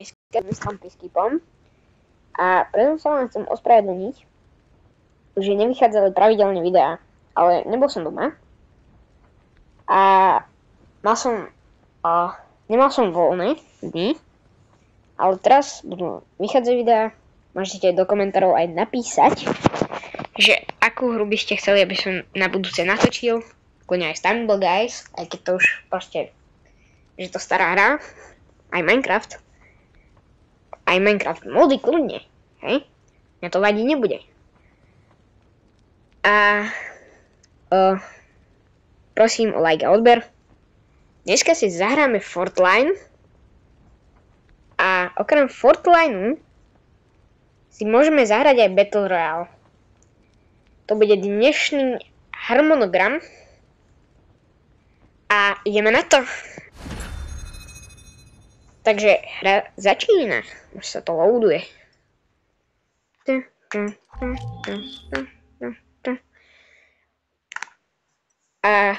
s Kampyskipom a preto sa vám chcem ospravedlniť, že nevychádzali pravidelne videá, ale nebol som doma a nemal som voľné dni, ale teraz budú vychádzať videá. Môžete do komentárov aj napísať, že akú hru by ste chceli, aby som na budúce natočil, kľudne aj Stumble Guys, aj keď to už proste, že to stará hra, aj Minecraft mody kľudne, hej? Mňa to vadí nebude. A prosím o like a odber. Dneska si zahráme Fortline a okrem Fortlineu si môžeme zahrať aj Battle Royale. To bude dnešný harmonogram a ideme na to. Takže hra začína. Už sa to loaduje. A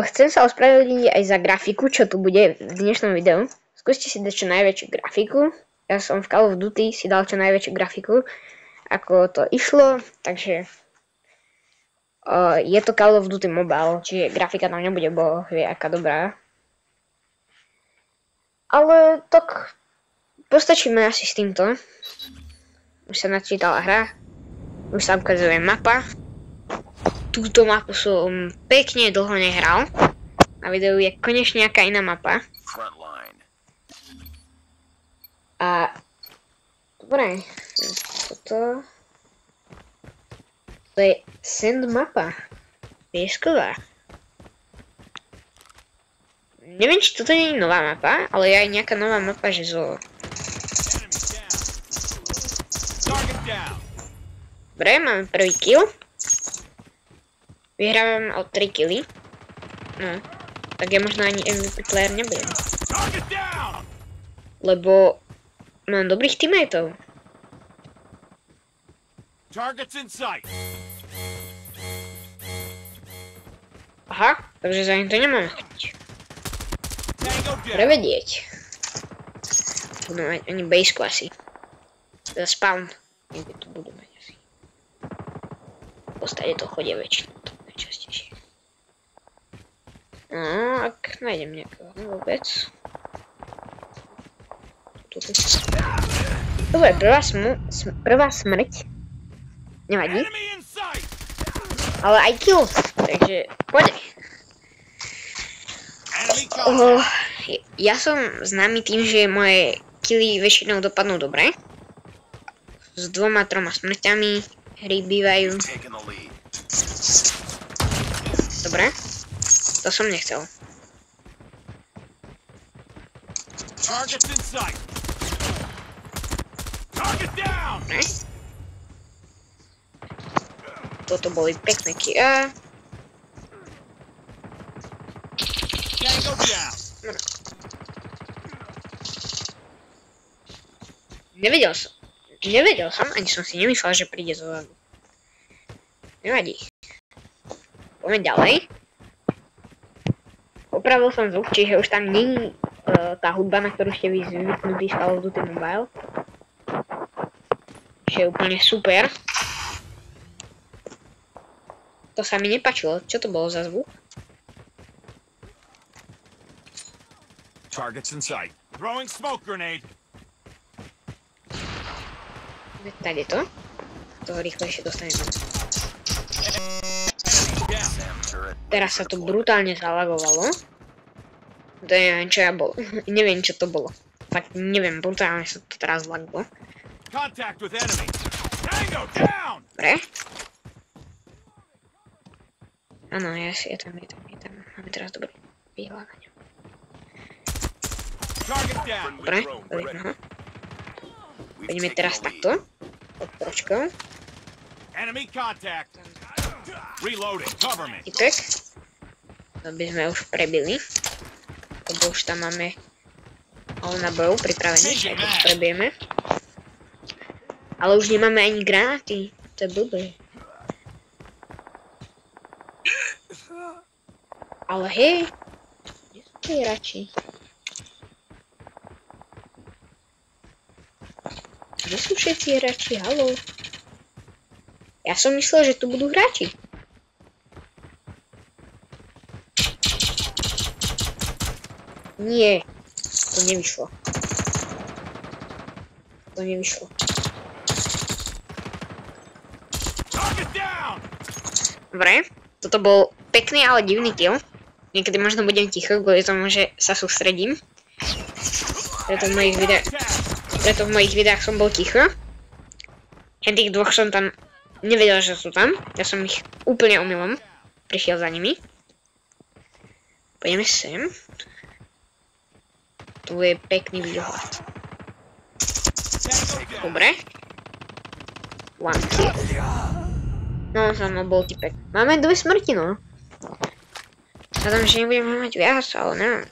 chcem sa ospravedlniť aj za grafiku, čo tu bude v dnešnom videu. Skúste si dať čo najväčšiu grafiku. Ja som v Call of Duty si dal čo najväčšiu grafiku, ako to išlo, takže je to Call of Duty Mobile, čiže grafika tam nebude, bo vie aká dobrá. Ale tak postačíme asi s týmto. Už sa načítala hra. Už sa ukazuje mapa. Túto mapu som pekne dlho nehral. Na videu je konečne nejaká iná mapa. A dobre, toto je Sand mapa. Piesková. Neviem, či toto nie je nová mapa, ale je aj nejaká nová mapa, že zo... Dobre, máme prvý kill. Vyhrávam o 3 killy. No, tak ja možno ani MVP player nebudem. Lebo mám dobrých teammateov. Aha, takže za ním to nemáme chodiť. Prevedieť. Budú mať ani baseku asi. Teda spawn. Niekde to budú mať asi. V podstate to chodia väčšinou. To najčastejšie. No, ak nájdem nejakého vôbec. Dobre, prvá smrť. Nevadí. Ale aj kill. Takže poďme. Ja som známy tým, že moje killy väčšinou dopadnú dobre. S 2-3 smrťami hry bývajú. Dobre. To som nechcel. Dobre. Toto boli pekné killy. Nevedel som, ani som si nemyslel, že príde zo zadu. Nevadí. Poďme ďalej. Opravil som zvuk, čiže už tam není tá hudba, na ktorú ste vy zvyknutí z Call of Duty Mobile. Čiže je úplne super. To sa mi nepáčilo. Čo to bolo za zvuk? Targets in sight. Throwing smoke grenade. Tady to. Toho rýchlejšie dostaneme. Teraz sa to brutálne zalagovalo. To neviem, čo ja bol. Neviem, čo to bolo. Fakt neviem, brutálne sa to teraz zlagovalo. Dobre. Áno, je tam. Máme teraz dobré vyhľadanie. Dobre, dobre. Poďme teraz takto. Odpročkou. Typek. To by sme už prebili. Lebo už tam máme nabojov pripravených, aj keď prebijeme. Ale už nemáme ani granáty. To je blbé. Ale hej. Kde sú tie radši? Kde sú všetci hráči? Haló? Ja som myslel, že tu budú hráči. Nie. To nevyšlo. To nevyšlo. Dobre. Toto bol pekný, ale divný kill. Niekedy možno budem ticho, kvôli tomu, že sa sústredím. Preto v mojich videách som bol ticho. A tých dvoch som tam nevedel, že sú tam. Ja som ich úplne omylom prišiel za nimi. Poďme sem. Tu je pekný výhľad. Dobre. One kill. No, za mnou bol typek. Máme 2 smrti, no. Hádam, že nebudeme mať viac, ale neviem.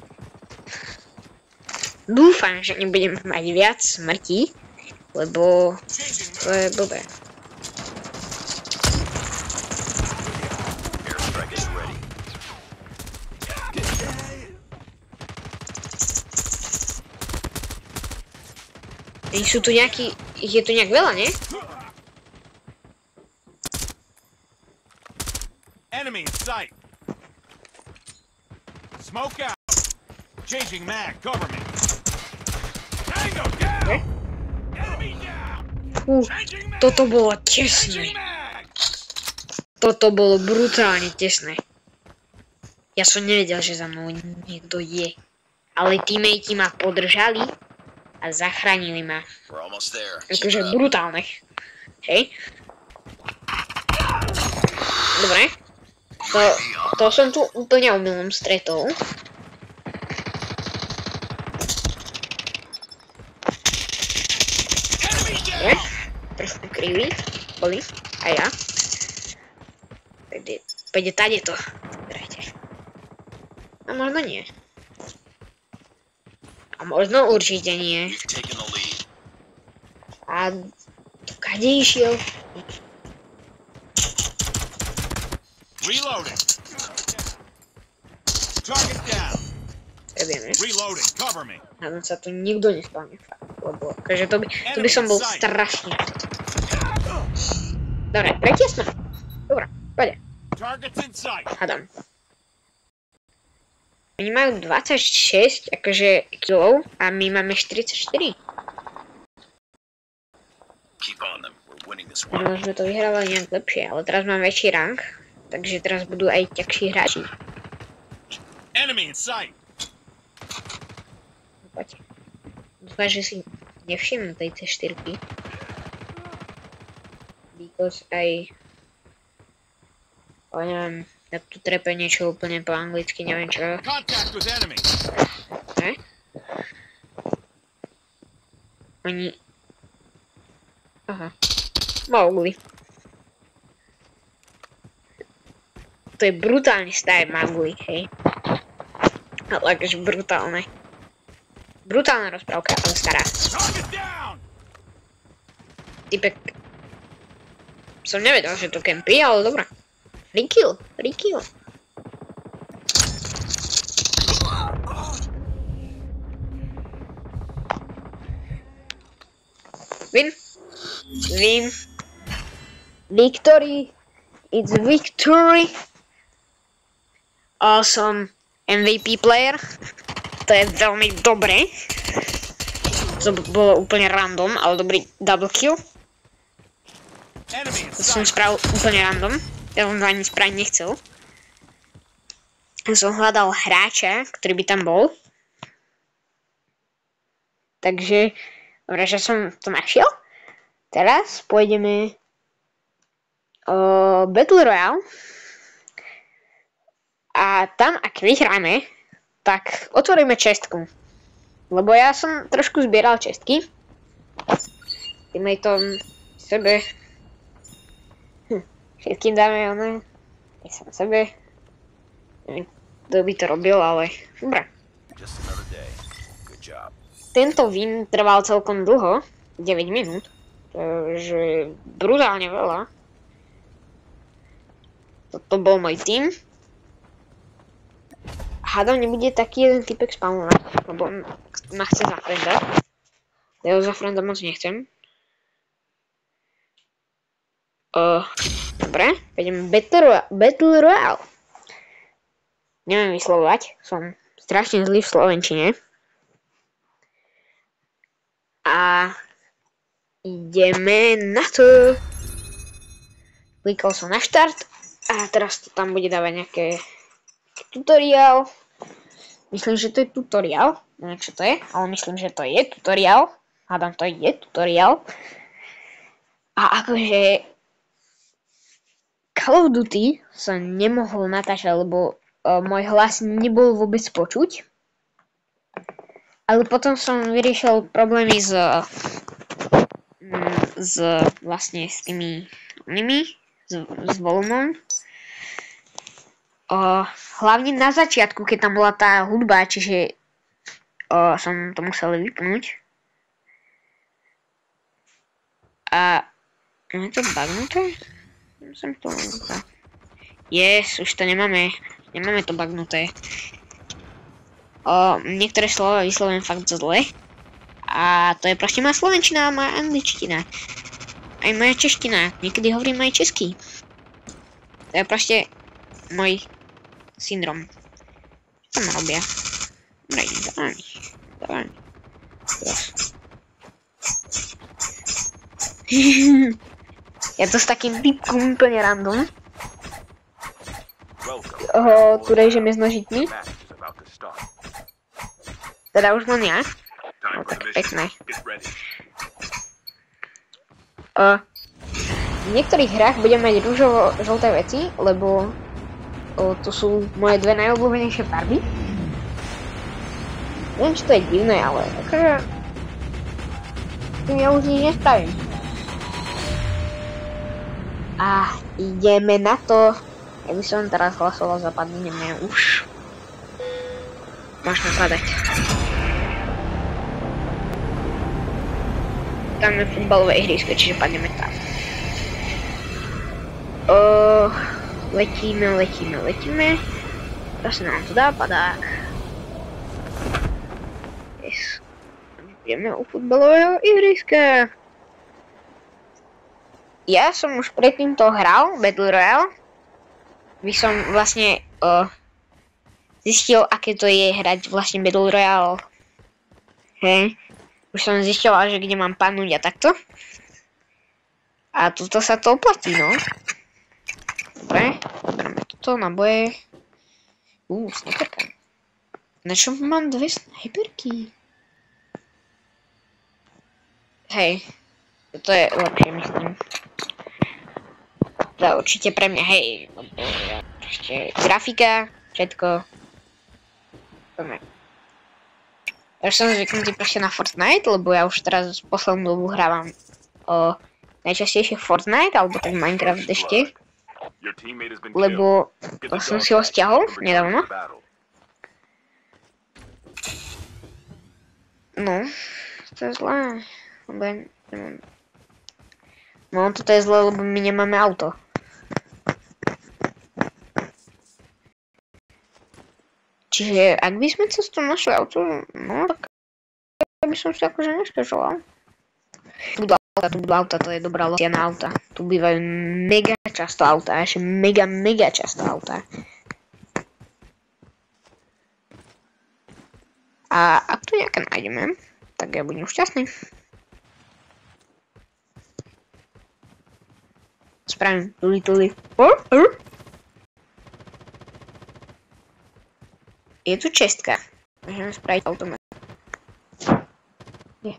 Dúfam, že nebudeme mať viac smrti, lebo to je blbé. Sú tu nejaký, je tu nejak veľa, nie? Enemy in sight. Smoke out. Changing mag. Cover me. Tango down. Enemy down. Changing mag. Toto bolo tesné. Toto bolo brutálne tesné. Ja som nevedel, že za mnou niekto je. Ale teammates ma podržali a zachránili ma. Akože brutálne. Hej. Dobre. To som tu úplne omylom stretol. Dobre. Trošku krivý. Boli. A ja. Pôjde tady to. Drajte. A možno nie. A možno určite nie. A kade išiel? Reloading. Target down. Prebieme. Reloading. Cover me. Hádam sa tu nikto nespávne. Lebo akože to by som bol strašný. Dobre, tretie sme. Dobre, poďme. Targets in sight. Hádam. Oni majú 26 akože kilov a my máme 44. Možno sme to vyhrávali nejak lepšie, ale teraz mám väčší rank, takže teraz budú aj ťažší hráči. Enemy in sight. Poďte. Dúfam, že si nevšimnú tej C4. Because aj... Ale neviem, tak tu trepe niečo úplne po anglicky, neviem čo. Contact with enemy. Ne? Oni... Aha. Mowgli. To je brutálny style Mowgli, hej. Ale akože brutálne. Brutálna rozprávka, ale stará. Typek... Som nevedel, že to kempí, ale dobrá. Free kill, free kill. Win. Win. Victory. It's victory. Awesome. MVP player. To je veľmi dobré. To bolo úplne random, ale dobrý double kill. To som spravil úplne random. Ja som to ani spraviť nechcel. Som hľadal hráča, ktorý by tam bol. Takže, dobre, že som to našiel. Teraz pôjdeme Battle Royale. A tam, ak vyhráme, tak otvoríme čestku. Lebo ja som trošku zbieral čestky. Teammateom sebe. Všetkým dáme one. Ja som sebe. Neviem, kto by to robil, ale dobre. Tento win trval celkom dlho. 9 minút. Takže brutálne veľa. Toto bol môj tým. Hádam, nebude taký jeden typek spawnovať, lebo ma chce zafrendať. Ja ho zafrendať moc nechcem. Dobre, ideme Battle Royale. Neviem vyslovovať, som strašne zlý v slovenčine. A ideme na to. Klikol som na štart a teraz to tam bude dávať nejaké tutoriál. Myslím, že to je tutoriál. Neviem, čo to je, ale myslím, že to je tutoriál. Hádam, to je tutoriál. A akože Call of Duty som nemohol natáčať, lebo môj hlas nebol vôbec počuť. Ale potom som vyriešil problémy vlastne s tými s volumom. Hlavne na začiatku, keď tam bola tá hudba, čiže som to musel vypnúť. A je to bugnuté? Yes, už to nemáme to bugnuté. Niektoré slova vyslovujem fakt zle. A to je proste moja slovenčina a moja angličtina. Aj moja čeština. Niekedy hovorím aj česky. To je proste môj syndrom. Čo tam robia? Dávaj. Ja to s takým typkom úplne random. Tu režeme s nožitmi. Teda už len ja. No tak pekné. V niektorých hrách budem mať rúžovo-žlté veci, lebo to sú moje dve najobľúbenejšie farby. Neviem, či to je divné, ale akože tým ja už nič nespravím. A ideme na to. Ja by som teraz hlasoval za padneme už. Máš napadať. Tam je futbalové ihrisko, čiže padneme tam. Letíme. Teraz nám to dá padák. Yes. Ideme u futbalového ihriska. Ja som už predtým to hral, Battle Royale. By som vlastne zistil, aké to je hrať vlastne Battle Royale. Hej. Už som zistil, že kde mám padnúť a takto. A tuto sa to oplatí, no. Dobre, berme toto, naboje. Sniperka. Na čo mám dve sniperky? Hej. Toto je lepšie, myslím. To je určite pre mňa, hej. Ešte grafika, všetko. Dobre. Ja už som zvyknutý proste na Fortnite, lebo ja už teraz poslednú dobu hrávam najčastejšie Fortnite, alebo tak Minecraft ešte. Lebo som si ho stiahol nedávno. No, to je zlé. No, toto je zlé, lebo my nemáme auto. Čiže, ak by sme cestou našli auto, no, tak by som si akože nesťažoval. Tu budú auta, to je dobrá lokacia na auta. Tu bývajú mega často auta, ešte mega často auta. A ak tu nejaké nájdeme, tak ja budem šťastný. Spravím tuli. Je tu čestka. Môžeme spraviť automat. Nie.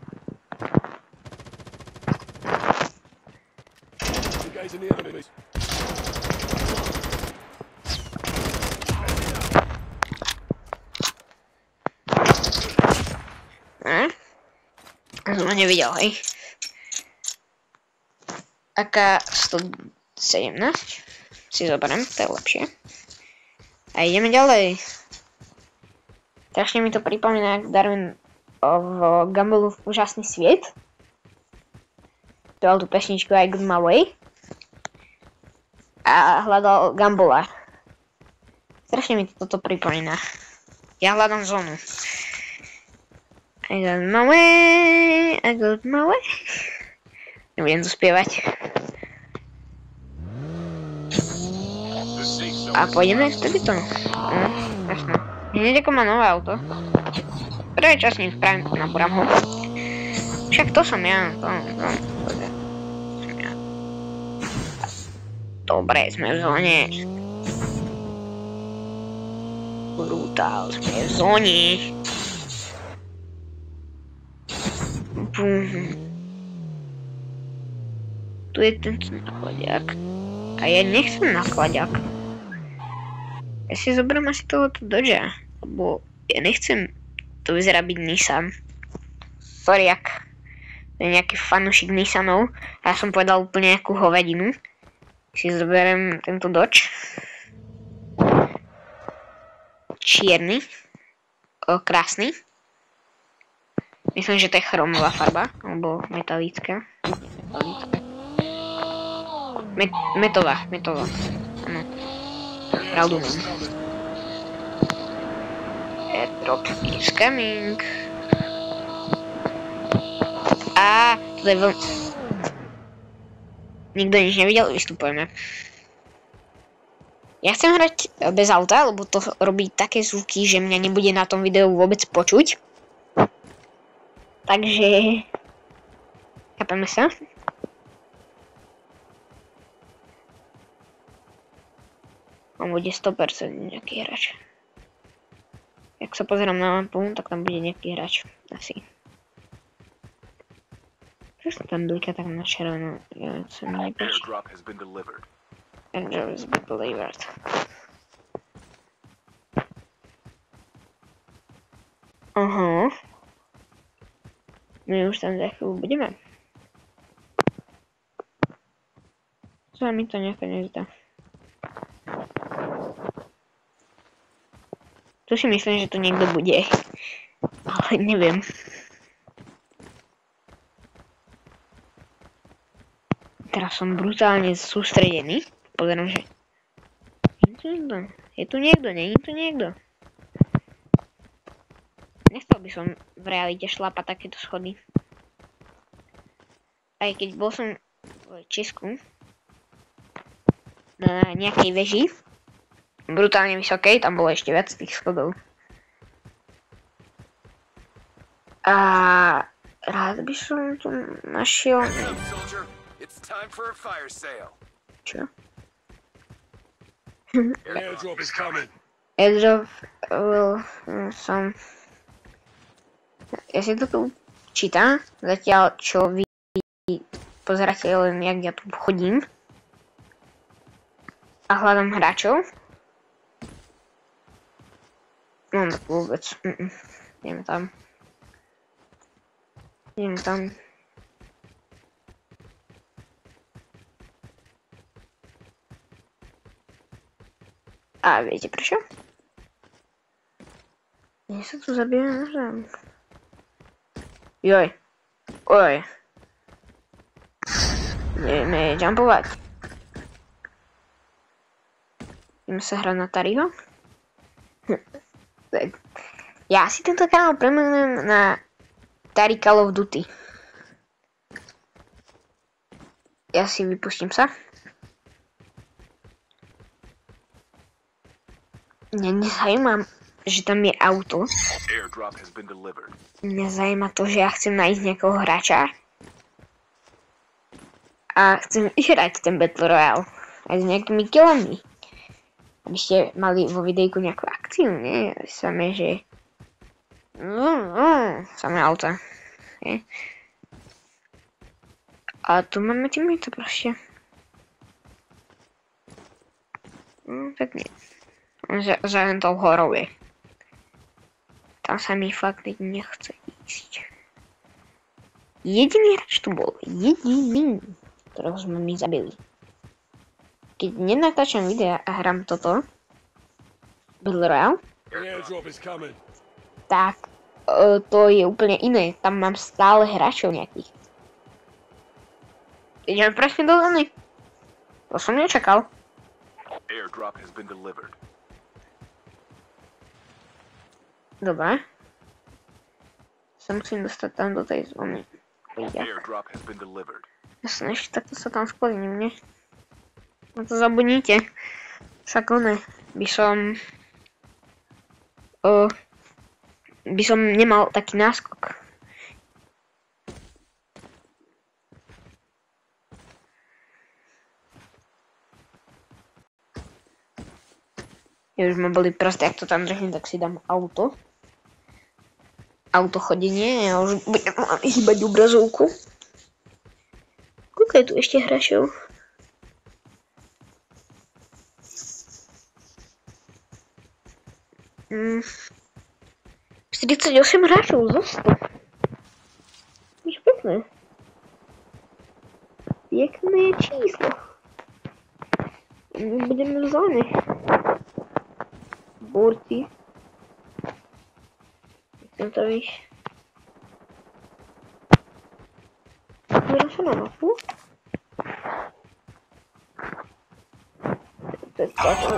Som ho nevidel, hej. AK-117 si zoberiem, to je lepšie. A ideme ďalej. Strašne mi to pripomína Darwin v Gumballov úžasný sviet. Dal tú pesničku I Got My Way. A hľadal Gumballa. Strašne mi toto pripomína. Ja hľadám zónu. I got my way. Nebudem to spievať. A pôjdeme vtedy to? Jasné. Hneď ako má nové auto. Prvý čas ním spravím, nabúram ho. Však to som ja. Dobre, sme v zóne. Brutál, sme v zóne. Tu je ten nakladiak. A ja nechcem nakladiak. Ja si zoberiem asi tohoto Dodgea. Lebo ja nechcem to vyzerá byť Nissan. Sorry, ak to je nejaký fanúšik Nissanov. A ja som povedal úplne nejakú hovedinu. Si zoberiem tento Dodge. Čierny. Krásny. Myslím, že to je chromová farba. Alebo metalická. Metová. Áno. Pravdu mám. Airdrop is coming. To je veľmi... Nikto nič nevidel, vystupujeme. Ja chcem hrať bez auta, lebo to robí také zvuky, že mňa nebude na tom videu vôbec počuť. Takže... Chápeme sa? On bude 100% nejaký hráč. Jak sa pozerám na lampu, tak tam bude nejaký hráč. Asi. Prečo tam blíka tak na červeno? Ja sa mi nepáči. Airdrop has been delivered. Aha. My už tam za chvíľu budeme. Sa mi to nejako nezdá. Tu si myslím, že to niekto bude. Ale neviem. Teraz som brutálne sústredený. Pozerám, že... Je tu niekto, nie je tu niekto. Nechcel by som v realite šlapať takéto schody. Aj keď bol som v Česku na nejakej veži, brutálne vysokej, tam bolo ešte viac tých schodov. A rád by som tu našiel... Čo? Airdrop is coming. Airdrop som... Ja si to tu čítam, zatiaľ čo vy pozeráte len jak ja tu chodím. A hľadám hráčov. No tak vôbec. Ideme tam. A viete prečo? Ja sa tu zabijam navzájom. Joj. Oj. Ideme jumpovať. Ideme sa hrať na Tariho. Ja si tento kanál premenujem na Tari Call of Duty. Ja si vypustím sa. Mňa nezajíma, že tam je auto. Mňa zajíma to, že ja chcem nájsť nejakého hráča. A chcem vyhrať ten Battle Royale. Aj s nejakými kilami. Aby ste mali vo videjku nejakú akciu, nie? Samé, že... Samé auta. Nie? A tu máme teammates proste. Tak nie. Za tou horou je. Tam sa mi fakt nechce ísť. Jediný hráč tu bol. Jediný. Ktorého sme my zabili. Keď nenatáčam videa a hrám toto Battle Royale, tak to je úplne iné. Tam mám stále hráčov nejakých. Ideme presne do zóny. To som nečakal. Dobre. Sa musím dostať tam do tej zóny. Jasne, ešte takto sa tam skloním, nie? No to zabudnite. Však one by som nemal taký náskok. Ja už ma boli proste, ak to tam držím, tak si dám auto. Auto chodenie, ja už budem hýbať obrazovku. Koľko je tu ešte hráčov? Mm. 48 hráčov zo 100. Už pekné. Pekné číslo. Budeme v zóne. Borci. Chcem to ísť. Pozerám sa na mapu. To je táto.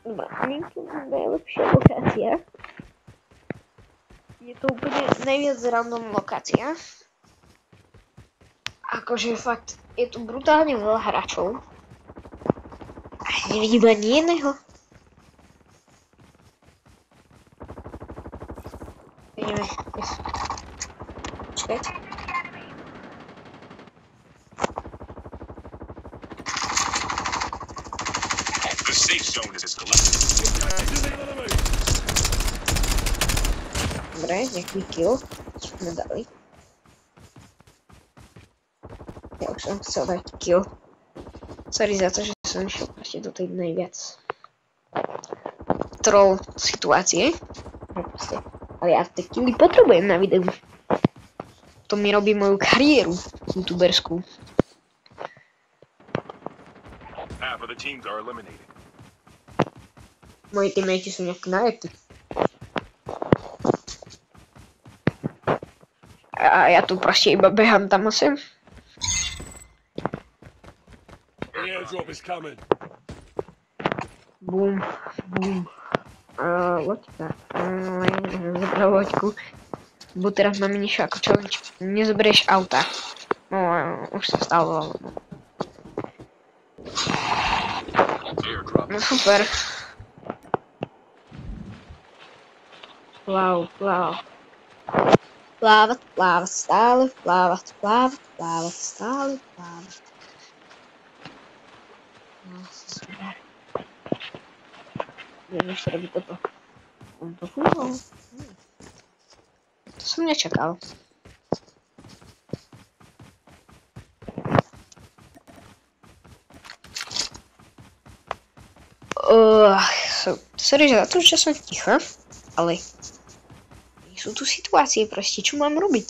Dobre, nie je to najlepšia lokácia. Je to úplne najviac random lokácia. Akože fakt, je tu brutálne veľa hráčov. A nevidím ani jedného. Ideme. Čakajte. The safe zone is collapsed. Dobre, nejaký kill sme dali. Ja už som chcel dať kill. Sorry za to, že som išiel proste do tej najviac troll situácie. Ale ja tie killy potrebujem na videu. To mi robí moju kariéru youtuberskú. Half of the teams are eliminated. Moji teammates sú nejaké najetí. A ja tu proste iba behám tam a sem. The airdrop is coming. Bum, bum. Loďka. Zobral loďku. Bo teraz máme niečo ako challenge. Nezoberieš auta. No, už sa stalo. No super. Wow. Plávať, stále, plávať, stále, plávať. No, super. Budem ešte robiť toto. On to fungovalo. To som nečakal. Sorry za to, že som ticho, ale sú tu situácie proste, čo mám robiť?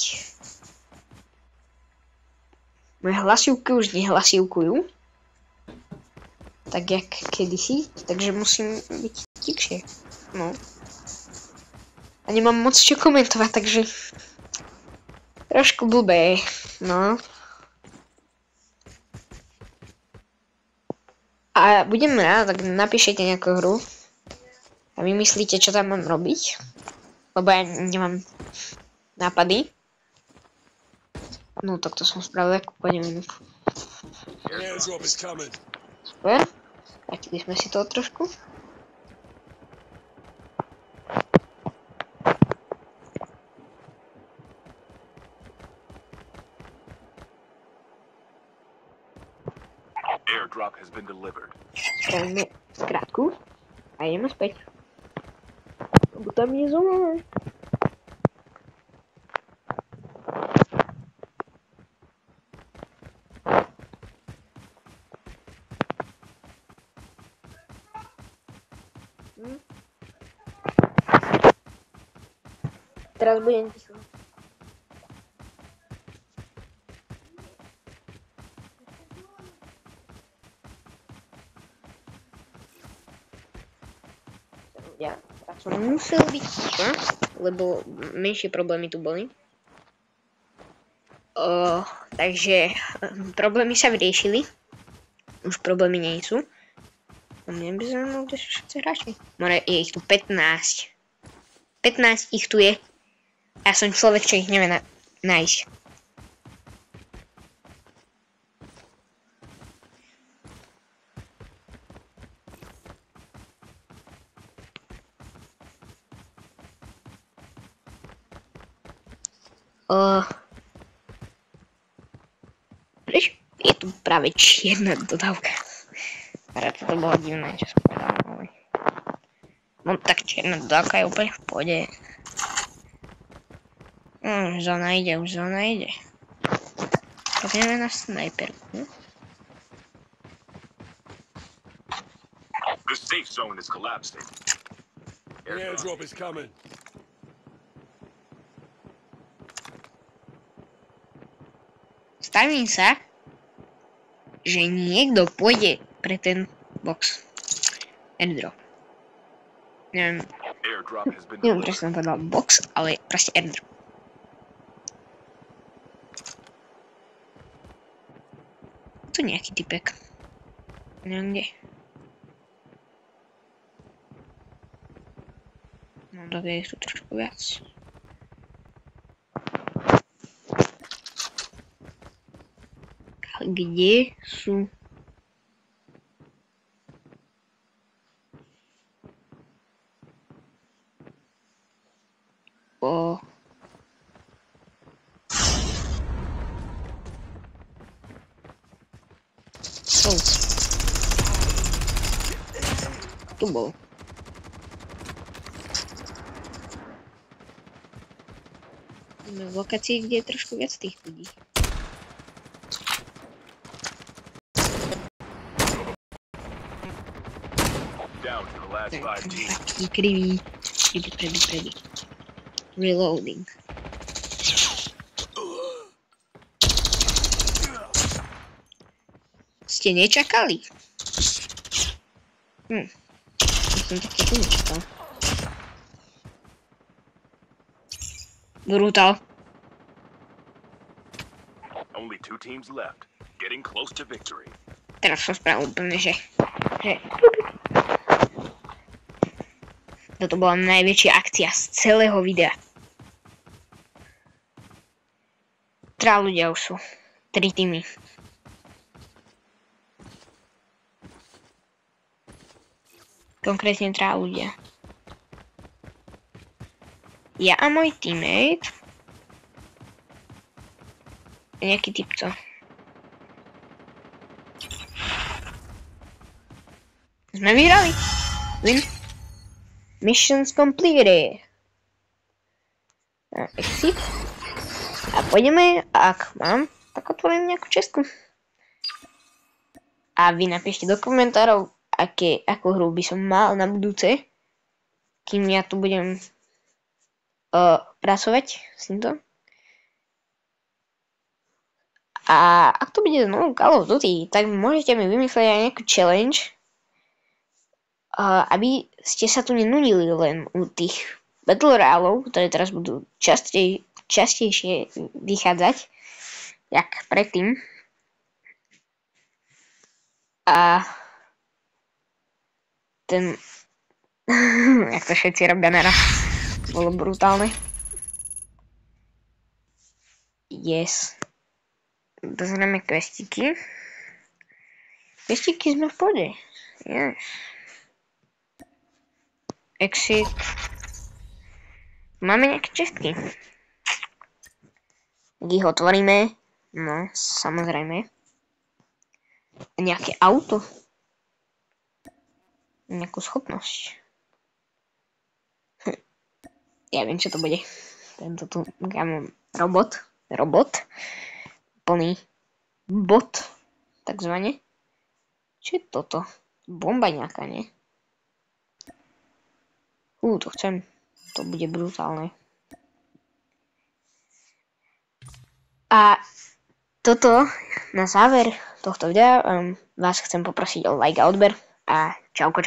Moje hlasivky už nehlasivkujú. Tak jak kedysi, takže musím byť tichšie. No. A nemám moc čo komentovať, takže trošku blbé, no. A budem rád, tak napíšete nejakú hru a vymyslíte, čo tam mám robiť. Lebo ja nemám nápady. No tak to som spravil ako po minútu. The airdrop is coming. Super. Vrátili sme si to trošku. Airdrop has been delivered. Spravíme skrátku a ideme späť. Lebo tam je zóna. Teraz budem ticho. Ja som musel byť ticho, lebo menšie problémy tu boli. Takže problémy sa vyriešili. Už problémy nie sú. A mne by zaujímalo, kde sú všetci hráči. More, je ich tu 15. 15 ich tu je. Ja som človek, čo ich nevie nájsť. Prečo je tu práve čierna dodávka? Rád to bolo divné, čo som povedal, ale... No tak čierna dodávka je úplne v pohode. Už zóna ide. Poďme na snajperku. The safe zone is collapsing. The airdrop is coming. Stavím sa, že niekto pôjde pre ten box. Airdrop. Neviem prečo som povedal box, ale proste airdrop. Tu nejaký typek. Neviem kde. No dobre, je tu trošku viac. Ale kde sú? Tu bol. Sme v lokácii, kde je trošku viac tých ľudí. Taký krivý. Predy. Reloading. Ste nečakali? Som takéto nečakal. Brutál. Only 2 teams left, getting close to victory. Teraz som spravil úplne, že... Toto bola najväčšia akcia z celého videa. Traja ľudia už sú. 3 týmy. Konkrétne 3 ľudia. Ja a môj teammate. Nejaký typco. Sme vyhrali. Win. Missions completed. Exit. A pôjdeme, ak mám, tak otvorím nejakú čestku. A vy napíšte do komentárov, akú hru by som mal na budúce, kým ja tu budem pracovať s týmto. A ak to bude znovu Call of Duty, tak môžete mi vymyslieť aj nejakú challenge, aby ste sa tu nenudili len u tých Battle Royale, ktoré teraz budú častejšie vychádzať, jak predtým. A ten, jak to všetci robia naraz, bolo brutálne. Yes. Dozrieme questiky. Questiky sme v pohode. Yes. Exit. Máme nejaké čestky. Keď ich otvoríme, no samozrejme. Nejaké auto. Nejakú schopnosť. Ja viem, čo to bude. Tento tu, ja mám robot. Plný bot, takzvané. Čo je toto? Bomba nejaká, nie? To chcem. To bude brutálne. A toto, na záver tohto videa, vás chcem poprosiť o like a odber. A čauko.